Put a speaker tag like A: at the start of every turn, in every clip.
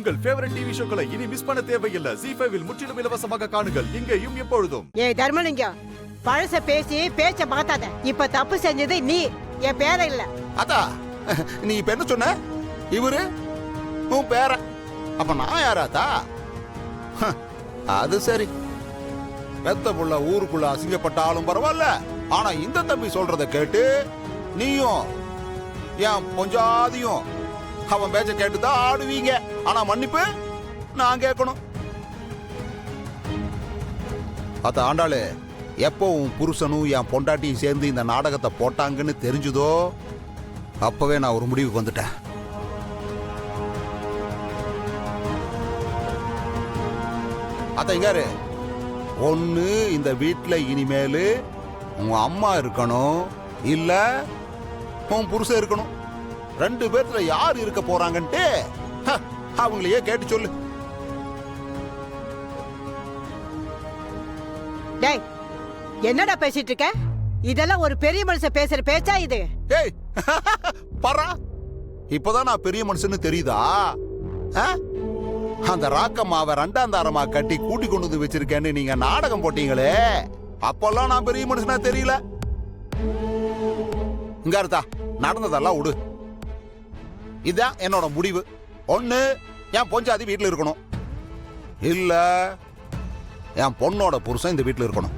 A: உங்கள் favourite TV ஷோக்களை இனி miss பண்ண தேவையில்லை. ஜீ5 இல் முற்றிலும் இலவசமாக காணுங்கள். இங்கேயும் எப்பொழுதும்.
B: ஏய் தர்மலிங்கம், பழச பேசி பேச்ச மாத்தாத. இப்ப தப்பு செஞ்சது நீ, என் பேர இல்ல.
C: அதா நீ இப்ப என்ன சொன்ன? இவரு உன் பேர, அப்ப நான் யாராத்தா? அது சரி, பெத்த புள்ள ஊருக்குள்ள அசிங்கப்பட்டாலும் பரவாயில்ல. ஆனா இந்த தம்பி சொல்றத கேட்டு நீயும் என் பொஞ்சாதியும் அவன் பேச்ச கேட்டுதான் ஆடுவீங்க. ஆனா மன்னிப்பு நான் கேட்கணும். அத்த ஆண்டாளு, எப்போ உன் புருஷனும் என் பொண்டாட்டியும் சேர்ந்து இந்த நாடகத்தை போட்டாங்கன்னு தெரிஞ்சுதோ அப்பவே நான் ஒரு முடிவுக்கு வந்துட்டேன். அத்த இங்காரு, ஒண்ணு இந்த வீட்டுல இனிமேலு உங்க அம்மா இருக்கணும், இல்ல உன் புருஷன் இருக்கணும். ரெண்டு பேர்த்துல யார் இருக்க போறாங்கன்ட்டு அவங்களையே கேட்டு சொல்லு.
B: டேய், என்னடா பேசிட்டு இருக்க? இதெல்லாம் ஒரு பெரிய மனுஷன் பேசுற பேச்சா இது?
C: ஏய் பரா, இப்பதான் நான் பெரிய மனுஷன்னு தெரியுதா? அந்த ராக்கம்மாவை ரெண்டாம் தாரமா கட்டி கூட்டி கொண்டு வந்து வச்சிருக்கேன்னு நீங்க நாடகம் போட்டீங்களே, அப்பெல்லாம் நான் பெரிய மனுஷனா தெரியல. இங்க இருந்தா நடந்ததெல்லாம் விடு. இதான் என்னோட முடிவு. ஒண்ணு என் பொஞ்சாதி வீட்டுல இருக்கணும், இல்ல என் பொண்ணோட புருஷன் இந்த வீட்டுல இருக்கணும்.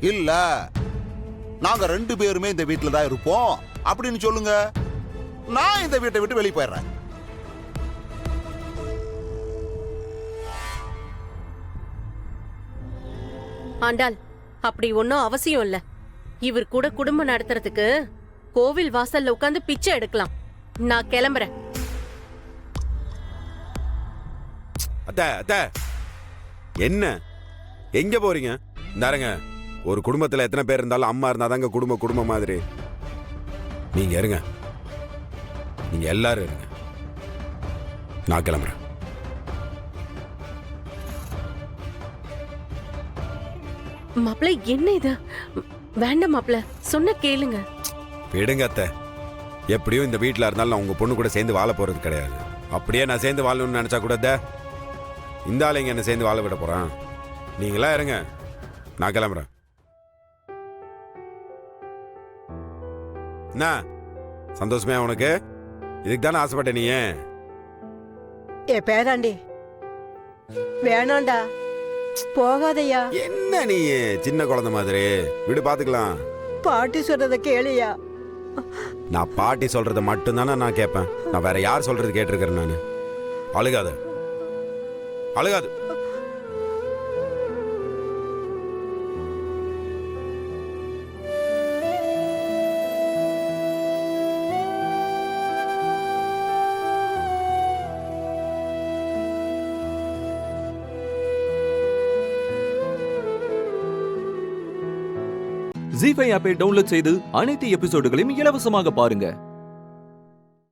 C: இல்ல நாங்க ரெண்டு பேருமே இந்த வீட்டுல தான் இருப்போம் அப்படின்னு சொல்லுங்க. நான் இந்த வீட்டை விட்டு வெளியே போயிடுறேன்.
D: ஆண்டாள், அப்படி ஒன்னும் அவசியம் இல்ல. இவர் கூட குடும்பம் நடத்துறதுக்கு கோவில் வாசல்ல உட்கார்ந்து பிச்சை எடுக்கலாம். நான் கிளம்புறேன்.
E: அத்தை அத்தை, என்ன எங்க போறீங்க? இந்தாருங்க, ஒரு குடும்பத்துல எத்தனை பேர் இருந்தாலும் அம்மா இருந்தாதாங்க குடும்பம் மாதிரி. நீங்க இருங்க, நீங்க எல்லாரும் இருங்க, நான் கிளம்புறேன்.
D: மாப்பிள்ள, என்ன இது? வேண்டாம் மாப்பிள்ள, சொன்ன கேளுங்க.
E: விடுங்க அத்தை, எப்படியும் இந்த வீட்டுல இருந்தாலும் நான் உங்க பொண்ணு கூட சேர்ந்து வாழ போறது கிடையாது. அப்படியே நான் சேர்ந்து வாழணும்னு நினைச்சா கூட இந்த ஆளுங்க என்ன சேர்ந்து வாழ விட போறான். நீங்களா இருங்க, நான் கிளம்புறேன். என்ன சந்தோஷமே உனக்கு? இதுக்கு தானே ஆசைப்பட்ட நீ?
B: ஏ பேராண்டி, வேணாண்டா, போகாதையா.
E: என்ன நீ சின்ன குழந்தை மாதிரி? விடு, பாத்துக்கலாம்.
B: பாட்டி சொல்றத கேளியா.
E: நான் பாட்டி சொல்றத மட்டும்தானே நான் கேட்பேன். நான் வேற யார் சொல்றது கேட்டிருக்கிறேன் நானு. அழுகாத அழுகாது.
F: ஜீ5 ஆப்பை டவுன்லோட் செய்து அனைத்து எபிசோடுகளையும் இலவசமாக பாருங்க.